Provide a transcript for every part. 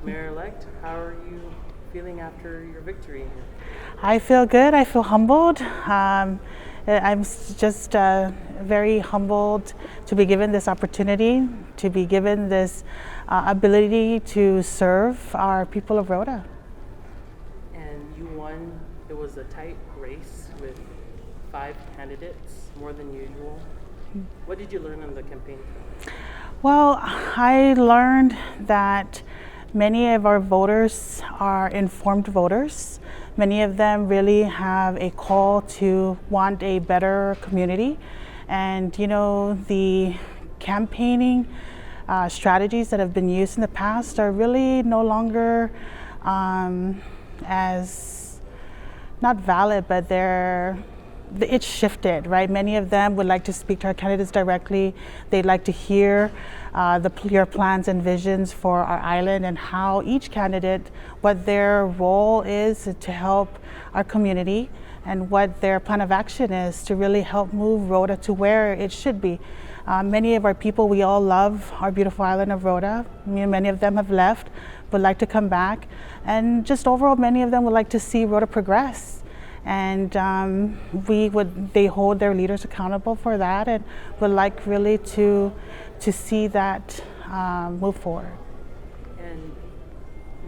Mayor-elect, how are you feeling after your victory here? I feel good. I feel humbled. Just very humbled to be given this opportunity, to be given this ability to serve our people of Rota. And you won. It was a tight race with 5 candidates, more than usual. What did you learn on the campaign? Well, I learned that many of our voters are informed voters. Many of them really have a call to want a better community. And, the campaigning strategies that have been used in the past are really no longer as not valid, but it's shifted, right? Many of them would like to speak to our candidates directly. They'd like to hear your plans and visions for our island and how each candidate, what their role is to help our community and what their plan of action is to really help move Rota to where it should be. Many of our people, we all love our beautiful island of Rota. Many of them have left, would like to come back. And just overall, many of them would like to see Rota progress. And they hold their leaders accountable for that, and would like really to see that move forward. And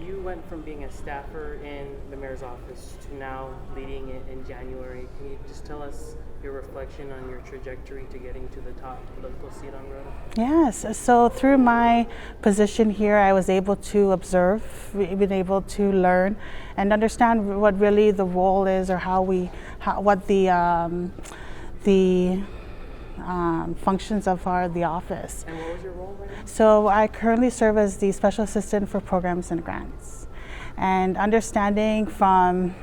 you went from being a staffer in the mayor's office to now leading it in January. Can you just tell us your reflection on your trajectory to getting to the top political seat on Rota? Yes, so through my position here, I was able to observe, been able to learn and understand what really the role is, or what the functions of the office. And what was your role right now? So I currently serve as the Special Assistant for Programs and Grants. And understanding from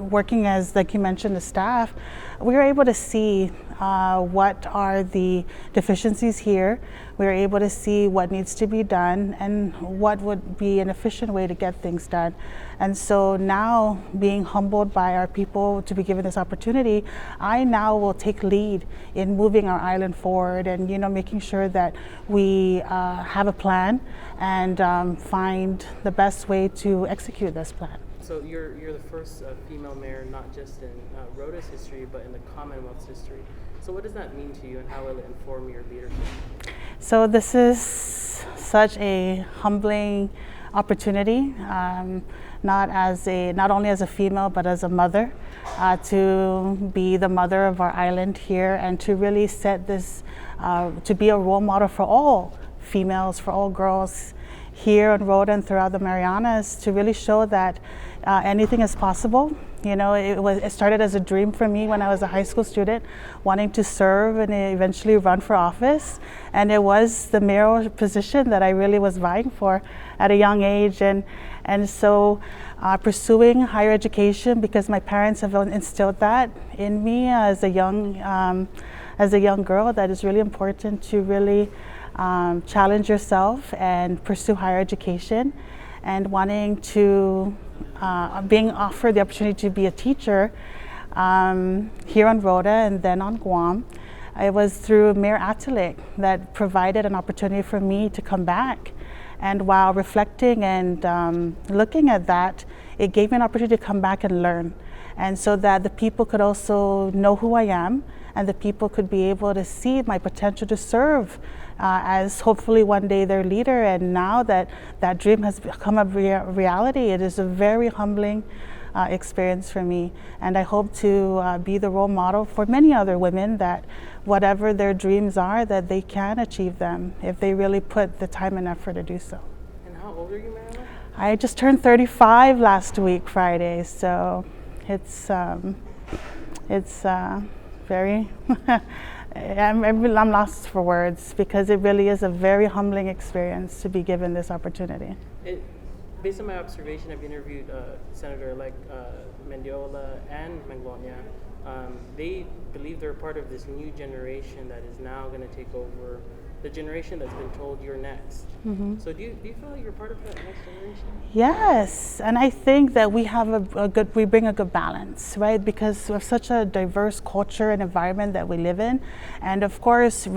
working as, like you mentioned, the staff, we were able to see what are the deficiencies here. We were able to see what needs to be done and what would be an efficient way to get things done. And so now, being humbled by our people to be given this opportunity, I now will take lead in moving our island forward and making sure that we have a plan and find the best way to execute this plan. So you're the first female mayor, not just in Rota's history, but in the Commonwealth's history. So what does that mean to you, and how will it inform your leadership? So this is such a humbling opportunity, not only as a female, but as a mother, to be the mother of our island here and to really set this, to be a role model for all females, for all girls here on Rota and throughout the Marianas, to really show that anything is possible. It started as a dream for me when I was a high school student, wanting to serve and eventually run for office. And it was the mayoral position that I really was vying for at a young age. And so pursuing higher education, because my parents have instilled that in me as a young girl, that is really important to really challenge yourself and pursue higher education, and wanting to being offered the opportunity to be a teacher here on Rota and then on Guam. It was through Mayor Atalik that provided an opportunity for me to come back. And while reflecting and looking at that, it gave me an opportunity to come back and learn. And so that the people could also know who I am, and the people could be able to see my potential to serve as hopefully one day their leader. And now that that dream has become a reality, it is a very humbling experience for me. And I hope to be the role model for many other women, that whatever their dreams are, that they can achieve them if they really put the time and effort to do so. And how old are you, Marilyn? I just turned 35 last week, Friday, so it's very, I'm lost for words, because it really is a very humbling experience to be given this opportunity. Based on my observation, I've interviewed Senator-elect Mendiola and Manglona. They believe they're part of this new generation that is now going to take over the generation that's been told you're next. So do you feel like you're part of that next generation? Yes, and I think that we have we bring a good balance, right? Because of such a diverse culture and environment that we live in, and of course,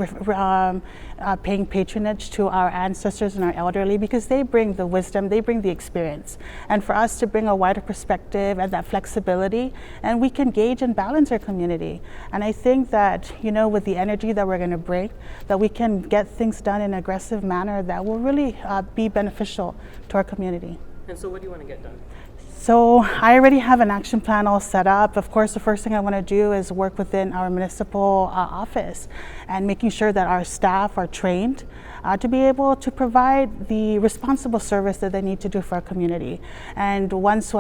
paying patronage to our ancestors and our elderly, because they bring the wisdom, they bring the experience, and for us to bring a wider perspective and that flexibility, and we can gauge and balance our community. And I think that, you know, with the energy that we're going to bring, that we can get things done in an aggressive manner that will really be beneficial to our community. And so what do you want to get done? So I already have an action plan all set up. Of course, the first thing I want to do is work within our municipal office and making sure that our staff are trained to be able to provide the responsible service that they need to do for our community. And once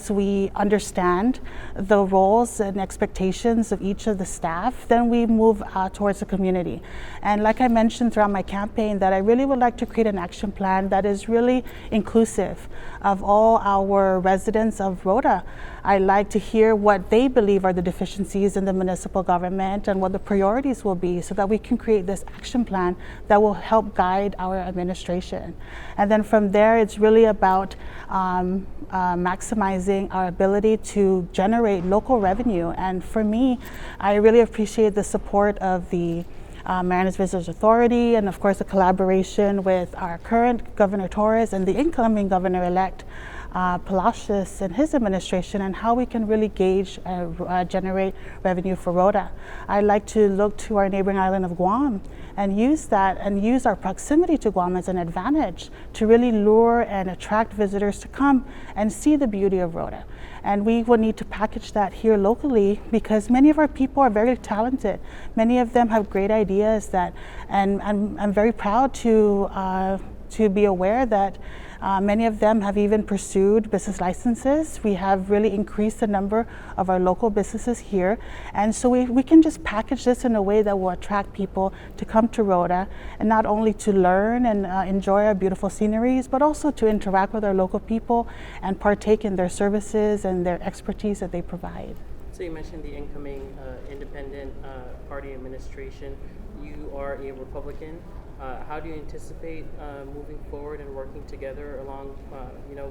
we understand the roles and expectations of each of the staff, then we move towards the community. And like I mentioned throughout my campaign, that I really would like to create an action plan that is really inclusive of all our residents of Rota. I like to hear what they believe are the deficiencies in the municipal government and what the priorities will be, so that we can create this action plan that will help guide our administration. And then from there, it's really about maximizing our ability to generate local revenue. And for me, I really appreciate the support of the Marianas Visitors Authority, and of course the collaboration with our current Governor Torres and the incoming Governor-elect Palacios and his administration, and how we can really gauge generate revenue for Rota. I'd like to look to our neighboring island of Guam and use that, and use our proximity to Guam as an advantage to really lure and attract visitors to come and see the beauty of Rota. And we will need to package that here locally, because many of our people are very talented. Many of them have great ideas and I'm very proud to be aware that many of them have even pursued business licenses. We have really increased the number of our local businesses here. And so we can just package this in a way that will attract people to come to Rota, and not only to learn and enjoy our beautiful sceneries, but also to interact with our local people and partake in their services and their expertise that they provide. So you mentioned the incoming independent party administration. You are a Republican. How do you anticipate moving forward and working together along,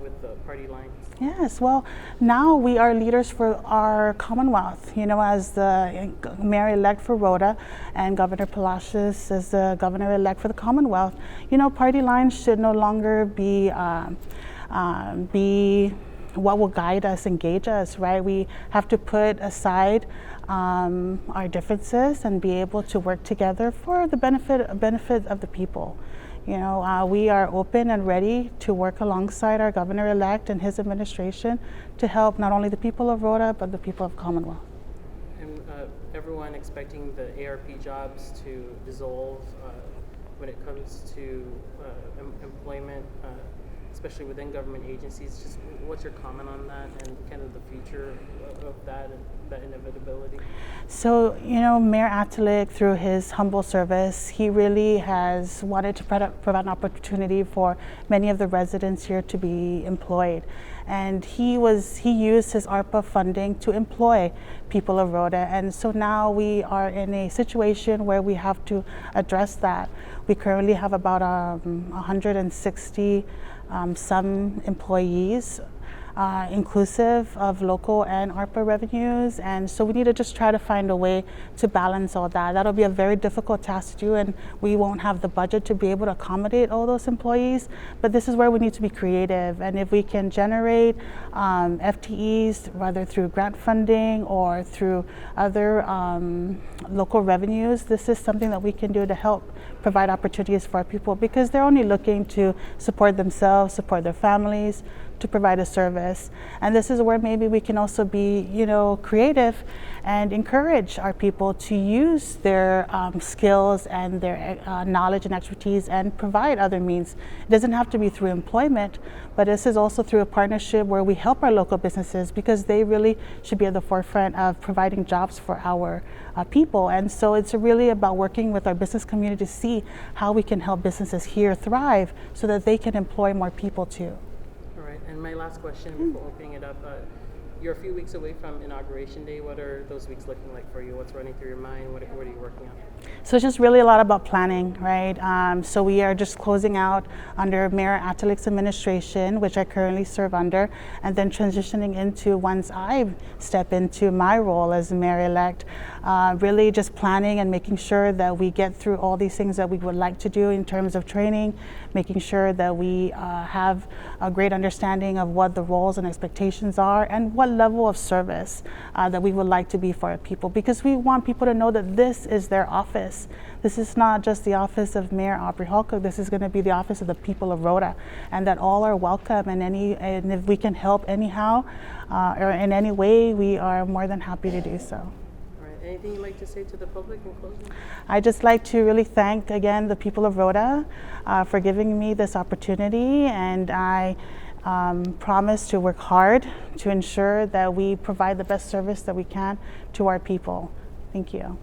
with the party lines? Yes, well, now we are leaders for our Commonwealth, as the mayor-elect for Rota, and Governor Palacios as the governor-elect for the Commonwealth. Party lines should no longer be what will guide us, engage us, right? We have to put aside our differences and be able to work together for the benefit of the people. We are open and ready to work alongside our governor-elect and his administration to help not only the people of Rota, but the people of Commonwealth. And everyone expecting the ARP jobs to dissolve when it comes to employment, especially within government agencies. Just what's your comment on that and kind of the future of that and that inevitability? So, Mayor Atalik, through his humble service, he really has wanted to provide an opportunity for many of the residents here to be employed. And he used his ARPA funding to employ people of Rota. And so now we are in a situation where we have to address that. We currently have about 160 some employees, inclusive of local and ARPA revenues, and so we need to just try to find a way to balance all that. That'll be a very difficult task to do, and we won't have the budget to be able to accommodate all those employees, but this is where we need to be creative. And if we can generate FTEs, whether through grant funding or through other local revenues, this is something that we can do to help provide opportunities for our people, because they're only looking to support themselves, support their families, to provide a service. And this is where maybe we can also be, creative and encourage our people to use their skills and their knowledge and expertise and provide other means. It doesn't have to be through employment, but this is also through a partnership where we help our local businesses, because they really should be at the forefront of providing jobs for our people. And so it's really about working with our business community to see how we can help businesses here thrive so that they can employ more people too. And my last question before opening it up, you're a few weeks away from Inauguration Day. What are those weeks looking like for you? What's running through your mind? What are you working on? So it's just really a lot about planning, right? So we are just closing out under Mayor Atalik's administration, which I currently serve under, and then transitioning into once I step into my role as mayor-elect, really just planning and making sure that we get through all these things that we would like to do in terms of training, making sure that we have a great understanding of what the roles and expectations are and what level of service that we would like to be for our people, because we want people to know that this is their office. This is not just the office of Mayor Aubry Hocog. This is going to be the office of the people of Rota, and that all are welcome. And if we can help anyhow or in any way, we are more than happy to do so. All right. Anything you'd like to say to the public in closing? I'd just like to really thank again the people of Rota for giving me this opportunity, and I promise to work hard to ensure that we provide the best service that we can to our people. Thank you.